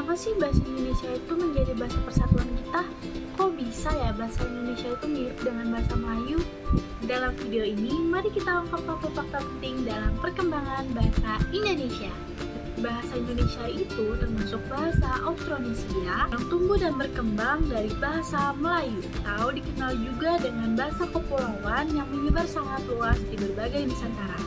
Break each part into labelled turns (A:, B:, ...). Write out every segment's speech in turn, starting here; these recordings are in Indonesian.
A: Kenapa sih bahasa Indonesia itu menjadi bahasa persatuan kita? Kok bisa ya bahasa Indonesia itu mirip dengan bahasa Melayu? Dalam video ini, mari kita ungkap fakta-fakta penting dalam perkembangan bahasa Indonesia. Bahasa Indonesia itu termasuk bahasa Austronesia yang tumbuh dan berkembang dari bahasa Melayu, atau dikenal juga dengan bahasa kepulauan yang menyebar sangat luas di berbagai nusantara.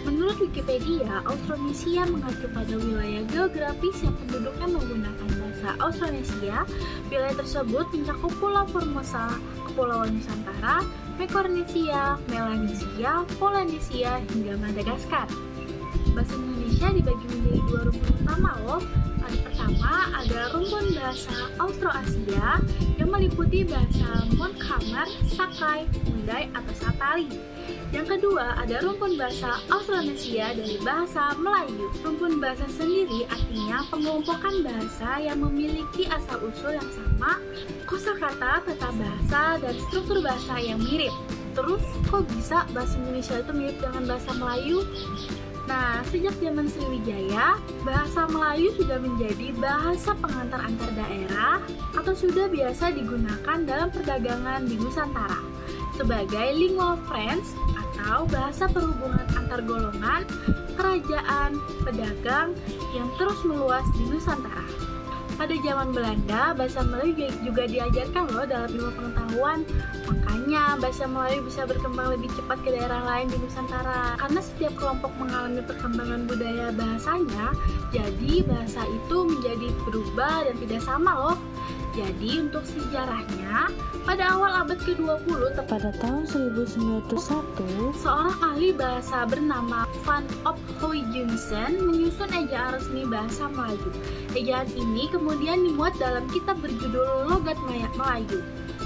A: Menurut Wikipedia, Austronesia mengacu pada wilayah geografis yang penduduknya menggunakan bahasa Austronesia. Wilayah tersebut mencakup Pulau Formosa, Kepulauan Nusantara, Mikronesia, Melanesia, Polinesia, hingga Madagaskar. Bahasa Indonesia dibagi menjadi dua rumpun utama loh. Yang pertama ada rumpun bahasa Austroasia yang meliputi bahasa Mon Khmer, Sakai, Mundai, atau Sapali. Yang kedua ada rumpun bahasa Austronesia dari bahasa Melayu. Rumpun bahasa sendiri artinya pengelompokan bahasa yang memiliki asal-usul yang sama, kosakata, tata bahasa, dan struktur bahasa yang mirip. Terus kok bisa bahasa Indonesia itu mirip dengan bahasa Melayu? Nah, sejak zaman Sriwijaya, bahasa Melayu sudah menjadi bahasa pengantar antar daerah atau sudah biasa digunakan dalam perdagangan di Nusantara sebagai lingua franca atau bahasa perhubungan antar golongan, kerajaan, pedagang yang terus meluas di Nusantara. Pada zaman Belanda, bahasa Melayu juga diajarkan loh dalam ilmu pengetahuan. Makanya bahasa Melayu bisa berkembang lebih cepat ke daerah lain di Nusantara. Karena setiap kelompok mengalami perkembangan budaya bahasanya, jadi bahasa itu menjadi berubah dan tidak sama loh. Jadi untuk sejarahnya, pada awal abad ke-20 pada tahun 1901, seorang ahli bahasa bernama Van Ophuijsen menyusun ejaan resmi bahasa Melayu. Ejaan ini kemudian dimuat dalam kitab berjudul Logat Melayu.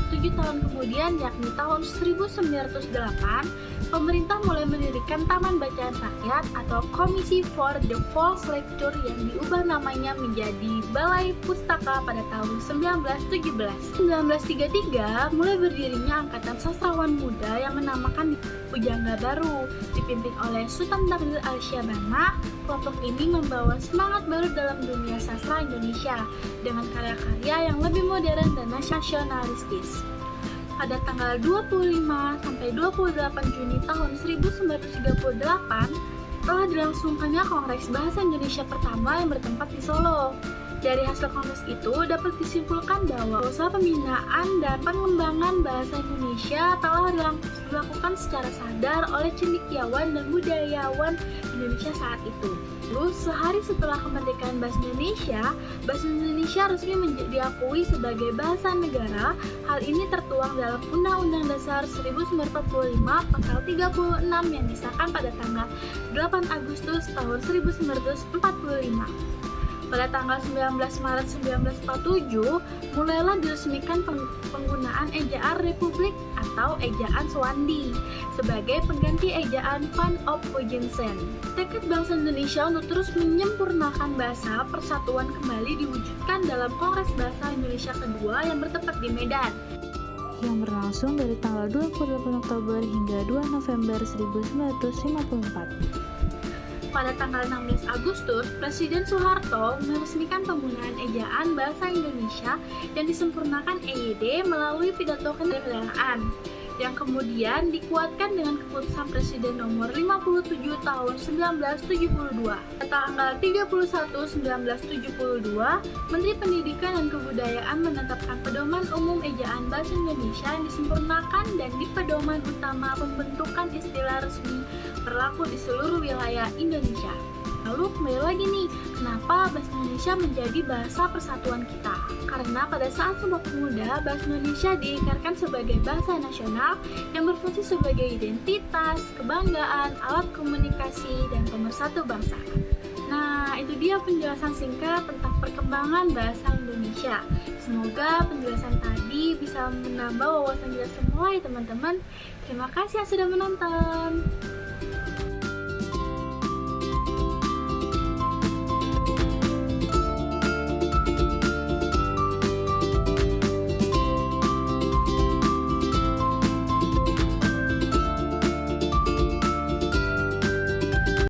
A: 7 tahun kemudian, yakni tahun 1908, pemerintah mulai mendirikan Taman Bacaan Rakyat atau Komisi for the Volkslecture yang diubah namanya menjadi Balai Pustaka pada tahun 1917. 1933 mulai berdirinya Angkatan Sastrawan Muda yang menamakan Pujangga Baru, dipimpin oleh Sultan Takdir Al-Syabana. Kelompok ini membawa semangat baru dalam dunia sastra Indonesia dengan karya-karya yang lebih modern dan nasionalistis. Pada tanggal 25 sampai 28 Juni tahun 1938 telah dilangsungkannya Kongres Bahasa Indonesia pertama yang bertempat di Solo. Dari hasil kongres itu dapat disimpulkan bahwa usaha pembinaan dan pengembangan bahasa Indonesia telah dilakukan secara sadar oleh cendekiawan dan budayawan Indonesia saat itu. Lalu sehari setelah kemerdekaan bahasa Indonesia resmi diakui sebagai bahasa negara. Hal ini tertuang dalam Undang-Undang Dasar 1945 pasal 36 yang disahkan pada tanggal 8 Agustus tahun 1945. Pada tanggal 19 Maret 1947, mulailah diresmikan penggunaan ejaan Republik atau ejaan Swandi sebagai pengganti ejaan Van Ophuijsen. Tekad bangsa Indonesia untuk terus menyempurnakan bahasa persatuan kembali diwujudkan dalam Kongres Bahasa Indonesia kedua yang bertempat di Medan,
B: yang berlangsung dari tanggal 28 Oktober hingga 2 November 1954.
A: Pada tanggal 16 Agustus, Presiden Soeharto meresmikan penggunaan ejaan bahasa Indonesia yang disempurnakan EYD melalui pidato kenegaraan, yang kemudian dikuatkan dengan keputusan Presiden nomor 57 tahun 1972. Pada tanggal 31 1972, Menteri Pendidikan dan Kebudayaan menetapkan pedoman umum ejaan bahasa Indonesia yang disempurnakan dan di pedoman utama pembentukan istilah resmi berlaku di seluruh wilayah Indonesia. Lalu kembali lagi nih, kenapa bahasa Indonesia menjadi bahasa persatuan kita? Karena pada saat Sumpah Pemuda, bahasa Indonesia diikrarkan sebagai bahasa nasional yang berfungsi sebagai identitas, kebanggaan, alat komunikasi, dan pemersatu bangsa. Nah, itu dia penjelasan singkat tentang perkembangan bahasa Indonesia. Semoga penjelasan tadi bisa menambah wawasan kita semua ya teman-teman. Terima kasih yang sudah menonton.